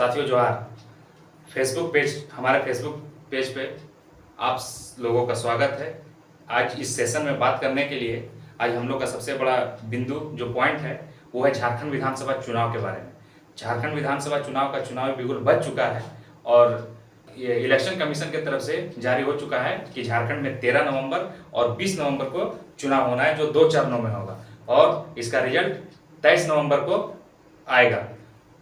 साथियों जोहार। हमारे फेसबुक पेज पे आप लोगों का स्वागत है। आज इस सेशन में बात करने के लिए आज हम लोग का सबसे बड़ा बिंदु जो पॉइंट है वो है झारखंड विधानसभा चुनाव के बारे में। झारखंड विधानसभा चुनाव का चुनाव बिल्कुल बच चुका है और ये इलेक्शन कमीशन की तरफ से जारी हो चुका है कि झारखंड में 13 नवंबर और 20 नवंबर को चुनाव होना है, जो 2 चरणों में होगा और इसका रिजल्ट 23 नवंबर को आएगा।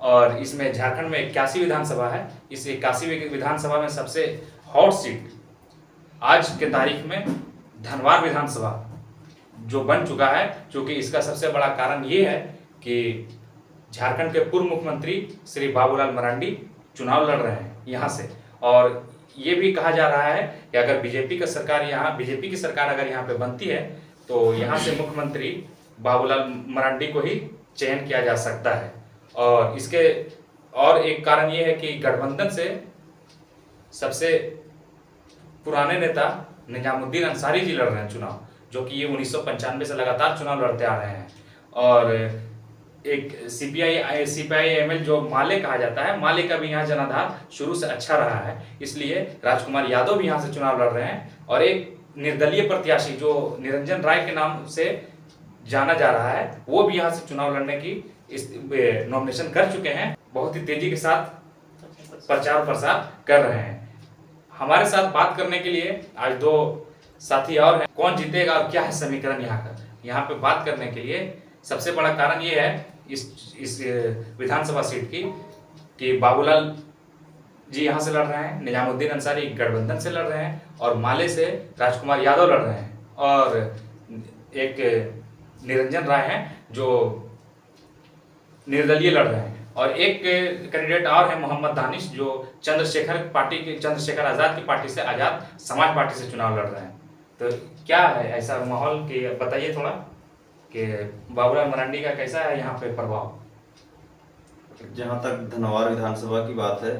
और इसमें झारखंड में 81 विधानसभा है। इस 81 विधानसभा में सबसे हॉट सीट आज के तारीख में धनवार विधानसभा जो बन चुका है, क्योंकि इसका सबसे बड़ा कारण ये है कि झारखंड के पूर्व मुख्यमंत्री श्री बाबूलाल मरांडी चुनाव लड़ रहे हैं यहाँ से। और ये भी कहा जा रहा है कि अगर बीजेपी की सरकार अगर यहाँ पे बनती है तो यहाँ से मुख्यमंत्री बाबूलाल मरांडी को ही चयन किया जा सकता है। और इसके और एक कारण ये है कि गठबंधन से सबसे पुराने नेता निजामुद्दीन अंसारी जी लड़ रहे हैं चुनाव, जो कि ये 1995 से लगातार चुनाव लड़ते आ रहे हैं। और एक CPI-ML जो माले कहा जाता है, माले का भी यहाँ जनाधार शुरू से अच्छा रहा है, इसलिए राजकुमार यादव भी यहाँ से चुनाव लड़ रहे हैं। और एक निर्दलीय प्रत्याशी जो निरंजन राय के नाम से जाना जा रहा है, वो भी यहाँ से चुनाव लड़ने की नॉमिनेशन कर चुके हैं। बहुत ही तेजी के साथ प्रचार प्रसार कर रहे हैं। हमारे साथ बात करने के लिए आज 2 साथी और हैं। कौन जीतेगा और क्या है समीकरण यहाँ का, यहाँ पे बात करने के लिए सबसे बड़ा कारण ये है इस विधानसभा सीट की कि बाबूलाल जी यहाँ से लड़ रहे हैं, निजामुद्दीन अंसारी गठबंधन से लड़ रहे हैं और माले से राजकुमार यादव लड़ रहे हैं, और एक निरंजन राय हैं जो निर्दलीय लड़ रहे हैं, और एक कैंडिडेट और है मोहम्मद दानिश जो चंद्रशेखर आजाद की पार्टी से, आजाद समाज पार्टी से चुनाव लड़ रहे हैं। तो क्या है ऐसा माहौल कि बताइए थोड़ा कि बाबूलाल मरांडी का कैसा है यहाँ पे प्रभाव। जहाँ तक धनवार विधानसभा की बात है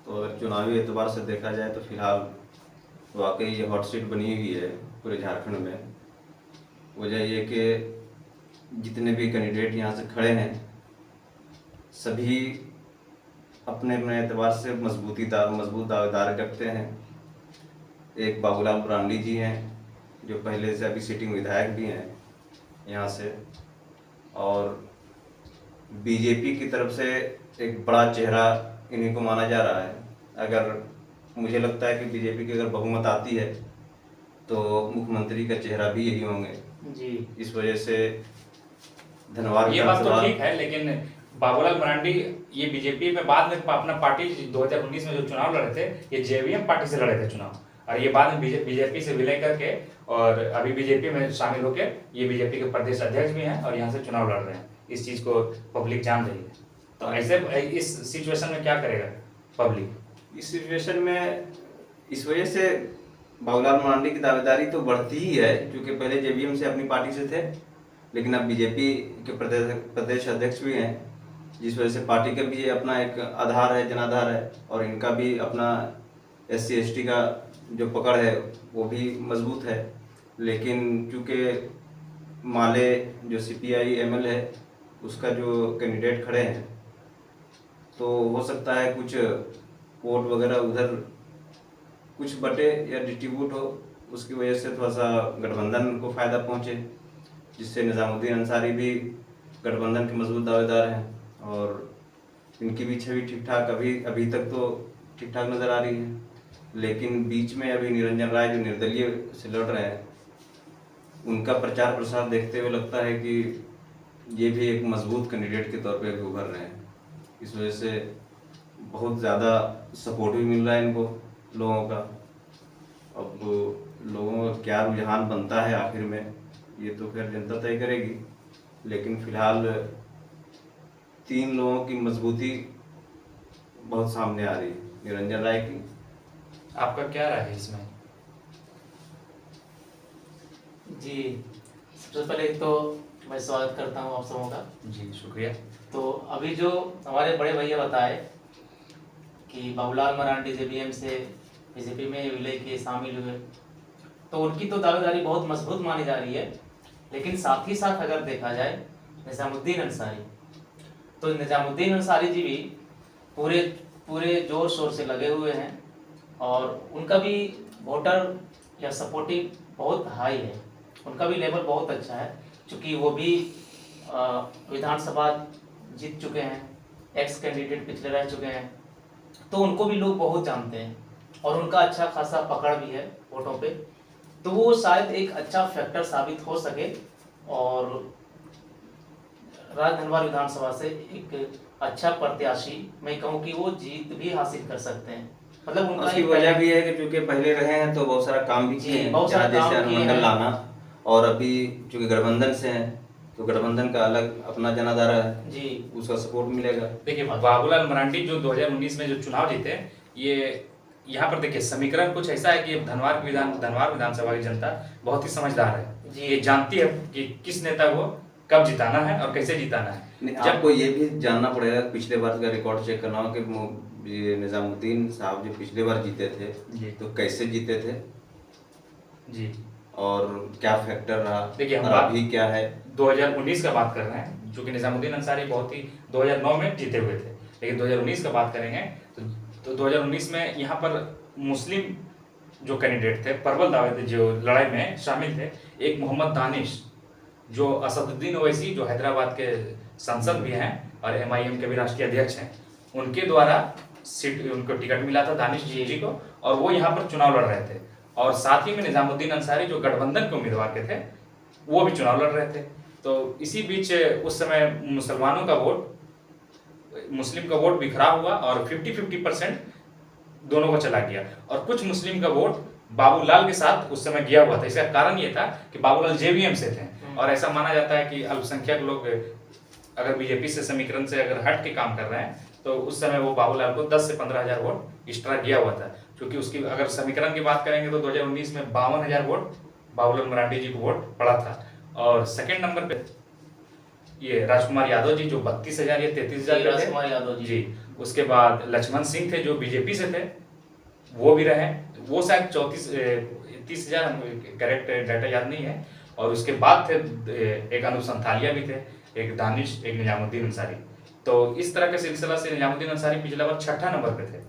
तो अगर चुनावी एतबार से देखा जाए तो फिलहाल वाकई ये हॉट सीट बनी हुई है पूरे झारखंड में। वजह ये कि जितने भी कैंडिडेट यहाँ से खड़े हैं सभी अपने अपने एतबार से मजबूत दावेदार रखते हैं। एक बाबूलाल मरांडी जी हैं जो पहले से अभी सिटिंग विधायक भी हैं यहाँ से, और बीजेपी की तरफ से एक बड़ा चेहरा इन्हीं को माना जा रहा है। अगर मुझे लगता है कि बीजेपी की अगर बहुमत आती है तो मुख्यमंत्री का चेहरा भी यही होंगे जी। इस वजह से धनवार ये बात तो ठीक है, लेकिन बाबूलाल मरांडी ये बीजेपी में बाद में अपना पार्टी 2019 में जो चुनाव लड़े थे ये JVM पार्टी से लड़े थे चुनाव, और ये बाद में बीजेपी से विलय करके और अभी बीजेपी में शामिल होके ये बीजेपी के प्रदेश अध्यक्ष भी हैं और यहाँ से चुनाव लड़ रहे हैं। इस चीज को पब्लिक जान रही है। तो ऐसे इस सिचुएशन में क्या करेगा पब्लिक? इस सिचुएशन में इस वजह से बाबूलाल मरांडी की दावेदारी तो बढ़ती ही है, क्योंकि पहले JVM से अपनी पार्टी से थे लेकिन अब बीजेपी के प्रदेश अध्यक्ष भी हैं, जिस वजह से पार्टी का भी अपना एक आधार है, जनाधार है, और इनका भी अपना SC/ST का जो पकड़ है वो भी मजबूत है। लेकिन चूँकि माले जो CPI-ML है उसका जो कैंडिडेट खड़े हैं तो हो सकता है कुछ वोट वगैरह उधर कुछ बटे या डिस्ट्रीब्यूट हो, उसकी वजह से थोड़ा सा गठबंधन को फ़ायदा पहुँचे, जिससे निजामुद्दीन अंसारी भी गठबंधन के मजबूत दावेदार हैं और इनकी भी छवि ठीक ठाक अभी तक तो ठीक ठाक नज़र आ रही है। लेकिन बीच में अभी निरंजन राय जो निर्दलीय से लड़ रहे हैं उनका प्रचार प्रसार देखते हुए लगता है कि ये भी एक मजबूत कैंडिडेट के तौर पे भी उभर रहे हैं। इस वजह से बहुत ज़्यादा सपोर्ट भी मिल रहा है इनको लोगों का। अब लोगों का क्या रुझान बनता है आखिर में ये तो फिर जनता तय करेगी, लेकिन फिलहाल 3 लोगों की मजबूती बहुत सामने आ रही है। निरंजन राय की, आपका क्या राय है इसमें? जी, सबसे पहले तो मैं स्वागत करता हूँ आप सबों का। जी शुक्रिया। तो अभी जो हमारे बड़े भैया बताए कि बाबूलाल मरांडी JVM से बीजेपी में विलय किए, शामिल हुए, तो उनकी तो दावेदारी बहुत मजबूत मानी जा रही है। लेकिन साथ ही साथ अगर देखा जाए निजामुद्दीन अंसारी, तो निजामुद्दीन अंसारी जी भी पूरे पूरे जोर शोर से लगे हुए हैं और उनका भी वोटर या सपोर्टिंग बहुत हाई है, उनका भी लेवल बहुत अच्छा है, क्योंकि वो भी विधानसभा जीत चुके हैं, एक्स कैंडिडेट पिछले रह चुके हैं, तो उनको भी लोग बहुत जानते हैं और उनका अच्छा खासा पकड़ भी है वोटों पे, तो वो शायद एक अच्छा फैक्टर साबित हो सके और राजधनवार विधानसभा से एक अच्छा प्रत्याशी मैं कहूँ कि वो जीत भी हासिल कर सकते हैं। मतलब उनका उसकी एक वजह भी है कि चूंकि पहले रहे हैं तो बहुत सारा काम भी जी, किए हैं, बहुत सारा जहाँ काम जैसे किए अनुमंडल हैं। लाना, और अभी चूंकि गठबंधन से हैं तो गठबंधन का अलग अपना जनाधारा है, जी उसका सपोर्ट मिलेगा। देखिए बाबूलाल मरांडी जो 2019 में जो चुनाव जीते, ये यहाँ पर देखिए समीकरण कुछ ऐसा है कि धनवार विधानसभा की जनता बहुत ही समझदार है, जी। ये जानती है कि किस नेता को कब जिताना है और कैसे जिताना है। नहीं, आपको ये भी जानना पड़ेगा, पिछले बार का रिकॉर्ड चेक करना होगा कि ये निजामुद्दीन साहब जो पिछले बार जीते थे जी। तो कैसे जीते थे जी और क्या फैक्टर रहा, देखिए, हम और बात अभी क्या है। 2019 का बात कर रहे हैं, जो कि निजामुद्दीन अंसारी बहुत ही 2009 में जीते हुए थे, लेकिन 2019 का बात करेंगे तो 2019 में यहाँ पर मुस्लिम जो कैंडिडेट थे परवल दावेद जो लड़ाई में शामिल थे, एक मोहम्मद दानिश जो असदुद्दीन ओवैसी जो हैदराबाद के सांसद भी हैं और एमआईएम के भी राष्ट्रीय अध्यक्ष हैं, उनके द्वारा सीट उनको टिकट मिला था दानिश जी को, और वो यहाँ पर चुनाव लड़ रहे थे, और साथ ही में निजामुद्दीन अंसारी जो गठबंधन के उम्मीदवार के थे वो भी चुनाव लड़ रहे थे। तो इसी बीच उस समय मुसलमानों का वोट, मुस्लिम का वोट बिखरा हुआ और 50-50% दोनों को चला गया, और कुछ मुस्लिम का वोट बाबूलाल के साथ उस समय गया हुआ था। इसका कारण ये था कि बाबूलाल जेवीएम से थे, और ऐसा माना जाता है कि अल्पसंख्यक लोग अगर बीजेपी से समीकरण से अगर हट के काम कर रहे हैं तो उस समय वो बाबूलाल को 10 से 15 हजार वोट एक्स्ट्रा गया हुआ था, क्योंकि उसकी अगर समीकरण की बात करेंगे तो 2019 में 52,000 वोट बाबूलाल मरांडी जी को वोट पड़ा था, और सेकंड नंबर पे ये राजकुमार यादव जी जो 32,000 या 33,000 राजकुमार यादव जी। उसके बाद लक्ष्मण सिंह थे जो बीजेपी से थे, वो भी रहे, वो शायद 30,000 करेक्ट डाटा याद नहीं है, और उसके बाद थे एक अनूप संथालिया भी थे, एक दानिश, एक निजामुद्दीन अंसारी। तो इस तरह के सिलसिला से निजामुद्दीन अंसारी पिछला बार 6ठा नंबर पे थे,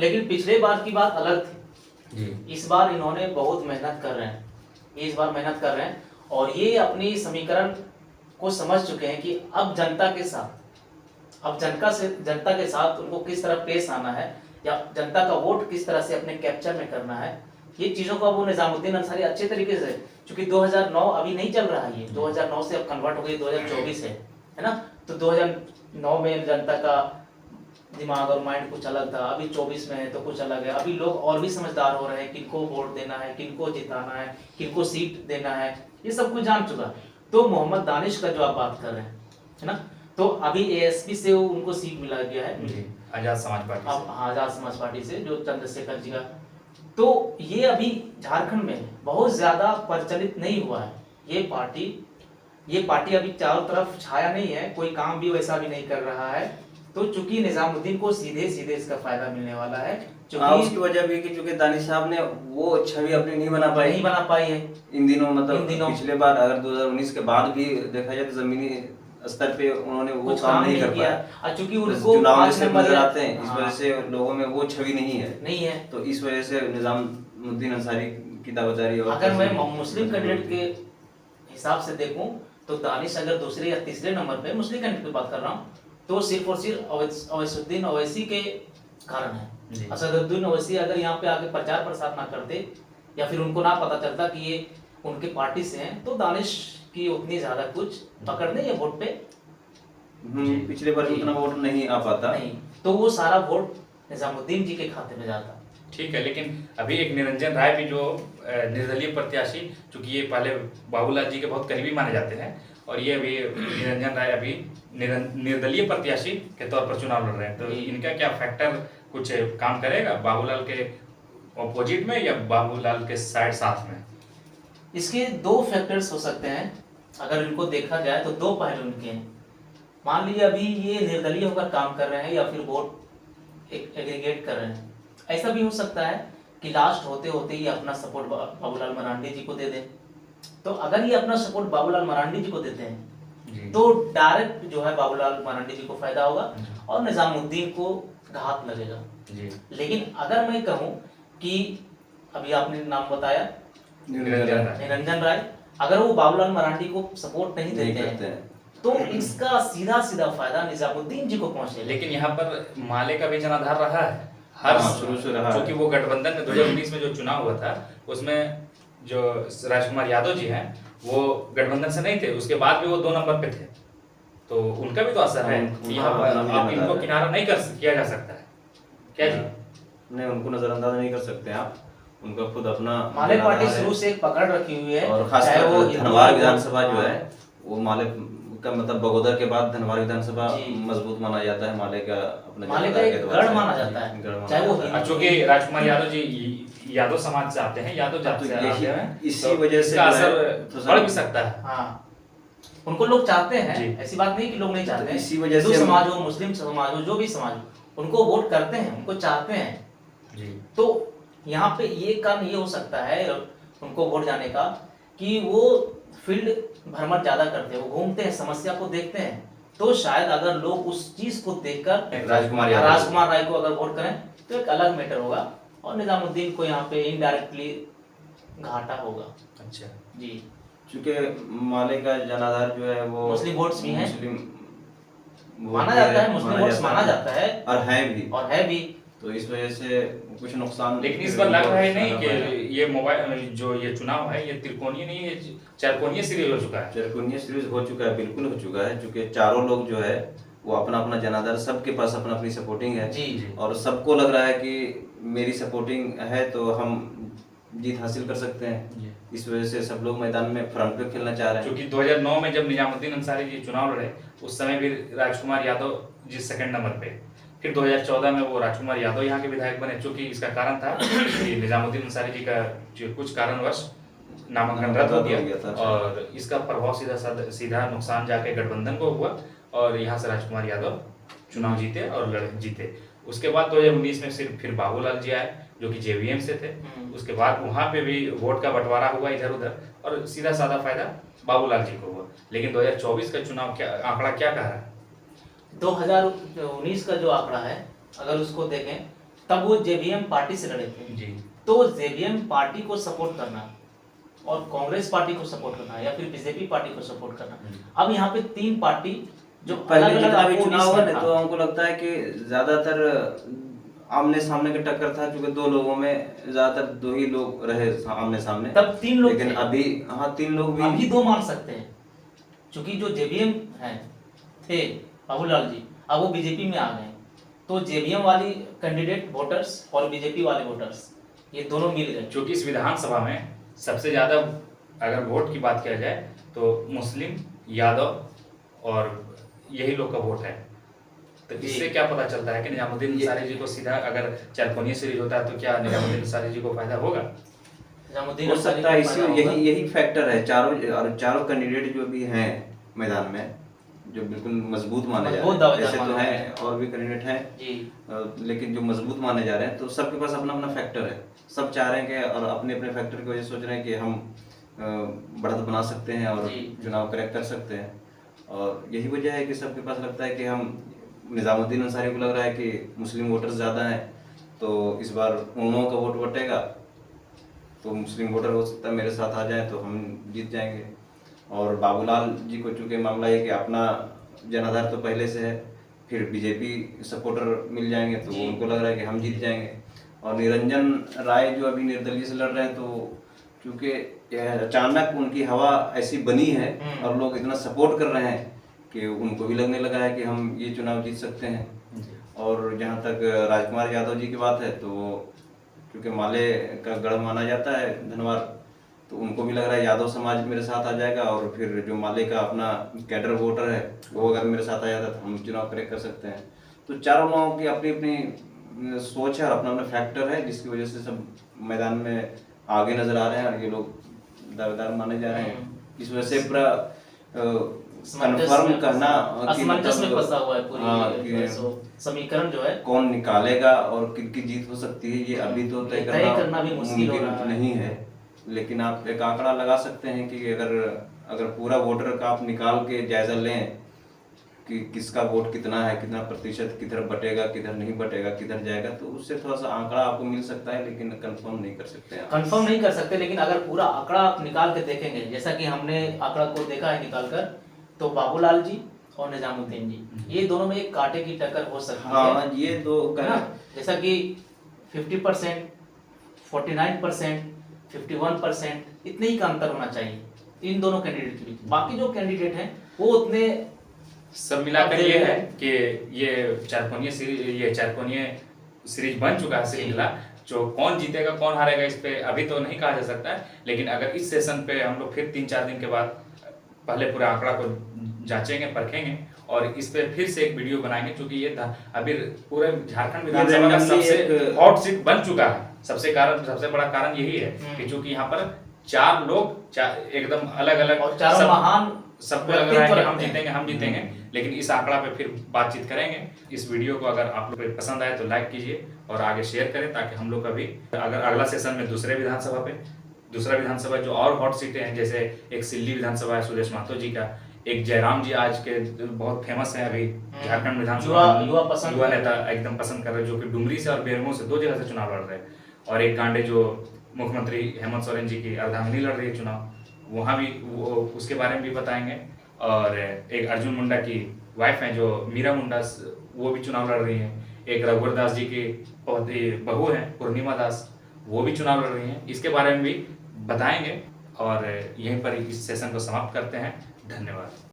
लेकिन पिछले बार की बात अलग थी जी। इस बार इन्होंने बहुत मेहनत कर रहे हैं, ये इस बार मेहनत कर रहे हैं और ये अपनी समीकरण को समझ चुके हैं कि अब जनता के साथ, अब जनता के साथ उनको किस तरह पेश आना है या जनता का वोट किस तरह से अपने कैप्चर में करना है, ये चीजों को वो निजामुद्दीन अंसारी अच्छे तरीके से, क्योंकि 2009 अभी नहीं चल रहा है, ये 2009 से अब कन्वर्ट हो गई 2024 है ना, तो 2009 में जनता का दिमाग और माइंड कुछ अलग था, अभी 24 में है तो कुछ अलग है। अभी लोग और भी समझदार हो रहे हैं, किनको वोट देना है, किनको जिताना है, किनको सीट देना है, ये सब कुछ जान चुका। तो मोहम्मद दानिश का जो आप बात कर रहे हैं, है ना, तो अभी एएसपी से उनको सीट मिला गया है जी, आजाद समाज पार्टी अब आजाद समाज पार्टी से, जो चंद्रशेखर जी का, तो ये अभी झारखंड में बहुत ज्यादा प्रचलित नहीं हुआ है ये पार्टी अभी चारों तरफ छाया नहीं है, कोई काम भी वैसा भी नहीं कर रहा है, तो चूंकि निजामुद्दीन को सीधे सीधे इसका फायदा मिलने वाला है, उसकी वजह भी कि चूंकि दानिश साहब ने वो छवि अपनी नहीं बना पाई है इन दिनों, मतलब इन दिनों। पिछले बार अगर 2019 के बाद भी देखा जाए तो जमीनी स्तर पे उन्होंने वो कुछ काम नहीं कर किया पाया, और चूंकि बस उनको चुनाव में 5 से नंबर नजर आते हैं, इस हाँ, वजह से लोगों में वो छवि नहीं है, तो इस वजह से निजामुद्दीन अंसारी की दावेदारी। और अगर मैं मुस्लिम कैंडिडेट के हिसाब से देखूं तो दानिश अगर दूसरे या तीसरे नंबर पे मुस्लिम कैंडिडेट की बात कर रहा हूं तो सिर्फ और सिर्फ अवैसुद्दीन ओवैसी के कारण है। असदुद्दीन ओवैसी अगर यहाँ पे आके प्रचार प्रसार ना करते या फिर उनको ना पता चलता कि ये उनके पार्टी से हैं, तो दानिश की उतनी ज्यादा कुछ पकड़ नहीं है वोट पे, पिछले बार उतना वोट नहीं आ पाता, नहीं, तो वो सारा वोट निजामुद्दीन जी के खाते में जाता। ठीक है, लेकिन अभी एक निरंजन राय भी जो निर्दलीय प्रत्याशी, चूंकि ये पहले बाबूलाल जी के बहुत करीबी माने जाते हैं, और ये अभी निरंजन राय अभी निर्दलीय प्रत्याशी के तौर पर चुनाव लड़ रहे हैं, तो इनका क्या फैक्टर कुछ काम करेगा बाबूलाल के ऑपोजिट में या बाबूलाल के साइड साथ में? इसके दो फैक्टर्स हो सकते हैं, अगर इनको देखा जाए तो दो पहलू इनके हैं। मान लीजिए अभी ये निर्दलीय होकर काम कर रहे हैं या फिर वोट एग्रीगेट कर रहे हैं, ऐसा भी हो सकता है कि लास्ट होते होते ही अपना सपोर्ट बाबूलाल मरांडी जी को दे दें। तो अगर ये अपना सपोर्ट बाबूलाल मरांडी जी को देते हैं जी। तो डायरेक्ट जो है बाबूलाल मरांडी जी को फायदा होगा और निजामुद्दीन को घात लगेगा। जी। लेकिन अगर मैं कहूं कि अभी आपने नाम बताया निरंजन राय। निरंजन राय, अगर वो बाबूलाल मरांडी को सपोर्ट नहीं नहीं देते करते हैं हैं। तो इसका सीधा सीधा फायदा निजामुद्दीन जी को पहुंचेगा। लेकिन यहाँ पर माले का भी जनाधार रहा है हर हाँ, शुरू से रहा है। क्योंकि वो गठबंधन में 2019 में जो चुनाव हुआ था उसमें जो राजकुमार यादव जी हैं वो गठबंधन से नहीं थे, उसके बाद भी वो 2 नंबर पे थे, तो उनका भी तो असर है कि यहाँ हाँ, पर अपना भी आप जनाधार इनको है। किनारा नहीं कर किया जा सकता है क्या जी? नहीं, उनको नजरअंदाज नहीं कर सकते आप, उनका खुद अपना माले पार्टी जनाधार है। शुरू से एक पकड़ रखी हुई है, और चाहे वो खासकर धनवार हिंदू- विधानसभा जो हाँ। है वो माले का मतलब बगोदर के बाद धनवार विधानसभा जी। मजबूत माना जाता है। माले का अपने माले का जनाधार एक के एतबार गढ़ से। माना जाता है, गढ़ माना चाहे वो जाता है। चूंकि राजकुमार यादव जी यादव समाज से आते हैं, यादव जात से यही- आते हैं, इसी तो वजह से इसका जो है, असर तो बढ़ भी सकता है। हाँ, उनको लोग चाहते जी। हैं, ऐसी बात नहीं कि लोग नहीं चाहते हैं। इसी वजह हिंदू से हम- समाज हो, मुस्लिम समाज हो, जो भी समाज हो, उनको वोट करते हैं, उनको चाहते हैं। जी। तो यहाँ पे ये कारण ये हो सकता है उनको वोट जाने का कि वो फील्ड भ्रमण ज्यादा करते हैं, वो घूमते हैं, समस्या को देखते हैं, तो शायद अगर लोग उस चीज को देखकर राजकुमार राय को अगर वोट करें तो एक अलग मैटर होगा और निजामुद्दीन को यहाँ पे इनडायरेक्टली घाटा होगा। अच्छा जी, चूंकि माले का जनाधार जो है वो मुस्लिम वोट्स भी हैं। मुस्लिम माना जाता है, मुस्लिम वोट्स माना जाता है और है भी, और है भी। तो इस वजह से कुछ नुकसान। लेकिन इस बार लग रहा है नहीं कि ये मोबाइल जो ये चुनाव है ये त्रिकोणीय नहीं, ये चारकोणीय सीरीज हो चुका है। चरकुनिया सीरीज हो चुका है, बिल्कुल हो चुका है, क्योंकि चारों लोग जो है वो अपना अपना जनाधार, सबके पास अपना अपनी सपोर्टिंग है। जी जी, और सबको लग रहा है कि मेरी सपोर्टिंग है तो हम जीत हासिल कर सकते हैं। जी। इस वजह से सब लोग मैदान में फ्रंट पे खेलना चाह रहे हैं। क्योंकि 2009 में जब निजामुद्दीन अंसारी जी चुनाव लड़े उस समय भी राजकुमार यादव जी सेकंड नंबर पे, फिर 2014 में वो राजकुमार यादव यहाँ के विधायक बने। चूंकि इसका कारण था कि निजामुद्दीन अंसारी जी का जो कुछ कारणवश नामांकन रद्द हो गया था। और इसका प्रभाव सीधा नुकसान जाके गठबंधन को हुआ और यहाँ से राजकुमार यादव चुनाव जीते और जीते। उसके बाद 2019 में फिर बाबूलाल जी आए जो कि जेवीएम से थे। उसके बाद वहां पे भी वोट का बंटवारा हुआ इधर उधर और सीधा साधा फायदा बाबूलाल जी को हुआ। लेकिन 2024 का चुनाव क्या आंकड़ा क्या कह रहा है? 2019 का जो आंकड़ा है अगर उसको देखें तब वो जेवीएम पार्टी से लड़े थे। जी। तो जेवीएम पार्टी को सपोर्ट करना और कांग्रेस पार्टी को सपोर्ट करना या फिर बीजेपी पार्टी को सपोर्ट करना, अब यहाँ पे 3 पार्टी जो पहले जितना भी आपको चुनाव हुआ इसमें ना, था। तो हमको लगता है कि ज्यादातर आमने सामने का टक्कर था, क्योंकि 2 लोगों में ज्यादातर 2 ही लोग रहे आमने सामने। तब 3 लोग लेकिन थे। अभी 3 लोग भी अभी 2 मान सकते हैं क्योंकि जो जेवीएम हैं थे बाबूलाल जी, अब वो बीजेपी में आ गए, तो जेवीएम वाली कैंडिडेट वोटर्स और बीजेपी वाले वोटर्स ये दोनों मिल गए। क्योंकि इस विधानसभा में सबसे ज्यादा अगर वोट की बात किया जाए तो मुस्लिम, यादव और यही लोग का वोट है। तो इससे क्या पता चलता है कि निजामुद्दीन अंसारी जी को सीधा अगर चारकोणीय सीरीज होता है तो क्या निजामुद्दीन अंसारी जी को फायदा होगा? निजामुद्दीन हो अंसारी सकता है, को इसी फायदा होगा। यही फैक्टर है। चारों कैंडिडेट जो भी हैं मैदान में, जो बिल्कुल मजबूत माने जा मजबूत रहे हैं, दावेदार ऐसे तो माने हैं और भी कैंडिडेट हैं, जी, लेकिन जो मजबूत माने जा रहे हैं, तो सबके पास अपना अपना फैक्टर है। सब चाह रहे हैं कि और अपने अपने फैक्टर की वजह से सोच रहे हैं कि हम बढ़त बना सकते हैं और जी। चुनाव क्रैक कर सकते हैं। और यही वजह है कि सबके पास लगता है कि हम, निजामुद्दीन अंसारी को लग रहा है कि मुस्लिम वोटर्स ज़्यादा हैं, तो इस बार उन लोगों का वोट बटेगा, तो मुस्लिम वोटर हो सकता है मेरे साथ आ जाए तो हम जीत जाएंगे। और बाबूलाल जी को चूँकि मामला है कि अपना जनाधार तो पहले से है, फिर बीजेपी सपोर्टर मिल जाएंगे तो जी। उनको लग रहा है कि हम जीत जाएंगे। और निरंजन राय जो अभी निर्दलीय से लड़ रहे हैं, तो क्योंकि अचानक उनकी हवा ऐसी बनी है और लोग इतना सपोर्ट कर रहे हैं कि उनको भी लगने लगा है कि हम ये चुनाव जीत सकते हैं। और जहाँ तक राजकुमार यादव जी की बात है, तो क्योंकि माले का गढ़ माना जाता है धनवार, तो उनको भी लग रहा है यादव समाज मेरे साथ आ जाएगा और फिर जो माले का अपना कैडर वोटर है वो अगर मेरे साथ आ जाता है तो हम चुनाव क्रैक कर सकते हैं। तो चारों लोगों की अपनी अपनी सोच है और अपना अपना फैक्टर है, जिसकी वजह से सब मैदान में आगे नजर आ रहे हैं और ये लोग दावेदार माने जा रहे हैं। इस वजह से पूरा कंफर्म करना कि असमंजस में मतलब, फंसा हुआ है पूरी समीकरण जो है कौन निकालेगा और किनकी जीत हो सकती है, ये अभी तो तय करना भी मुश्किल हो रहा है। नहीं है। लेकिन आप एक आंकड़ा लगा सकते हैं कि अगर अगर पूरा वोटर का आप निकाल के जायजा लें कि किसका वोट कितना है, कितना प्रतिशत किधर बटेगा, किधर नहीं बटेगा, किधर जाएगा, तो उससे थोड़ा सा आंकड़ा आपको मिल सकता है, लेकिन कंफर्म नहीं कर सकते आप। कंफर्म नहीं कर सकते, लेकिन अगर पूरा आंकड़ा आप निकाल के देखेंगे, जैसा कि हमने आंकड़ा को देखा है निकाल कर, तो बाबूलाल जी और निजामुद्दीन जी, ये दोनों में एक कांटे की टक्कर हो सकती है। हाँ, ये दो है ना? जैसा कि 50%, 49%, 51%, इतने ही का अंतर होना चाहिए इन दोनों कैंडिडेट के बीच। बाकी जो कैंडिडेट हैं वो उतने सब मिलाकर ये है कि ये चारकोनीय सीरीज बन चुका है श्रृंखला। जो कौन जीतेगा कौन हारेगा इस पे अभी तो नहीं कहा जा सकता है, लेकिन अगर इस सेशन पे हम लोग फिर 3-4 दिन के बाद पहले पूरे आंकड़ा को जांचेंगे, परखेंगे और इस पे फिर से एक वीडियो बनाएंगे, क्योंकि ये अभी पूरे झारखंड विधानसभा का सबसे हॉट सीट बन चुका है। सबसे बड़ा कारण यही है कि चूंकि यहाँ पर 4 लोग एकदम अलग अलग और चारों महान सबको लग रहा है कि हम जीतेंगे, लेकिन इस आंकड़ा पे फिर बातचीत करेंगे। इस वीडियो को अगर आप लोग को पसंद आए तो लाइक कीजिए और आगे शेयर करें, ताकि हम लोग का भी अगर अगला सेशन में दूसरा विधानसभा जो और हॉट सीटें हैं, जैसे एक सिल्ली विधानसभा है सुदेश महतो जी का, एक जयराम जी आज के बहुत फेमस है अभी झारखंड विधानसभा, युवा नेता एकदम पसंद कर रहे हैं, जो कि डुमरी से और बेरमो से 2 जगह से चुनाव लड़ रहे हैं, और एक गांडे जो मुख्यमंत्री हेमंत सोरेन जी की अर्धांगिनी लड़ रही है चुनाव, वहाँ भी उसके बारे में भी बताएंगे। और एक अर्जुन मुंडा की वाइफ हैं जो मीरा मुंडा, वो भी चुनाव लड़ रही हैं। एक रघुवर दास जी की बहू हैं पूर्णिमा दास, वो भी चुनाव लड़ रही हैं। इसके बारे में भी बताएंगे और यहीं पर इस सेशन को समाप्त करते हैं। धन्यवाद।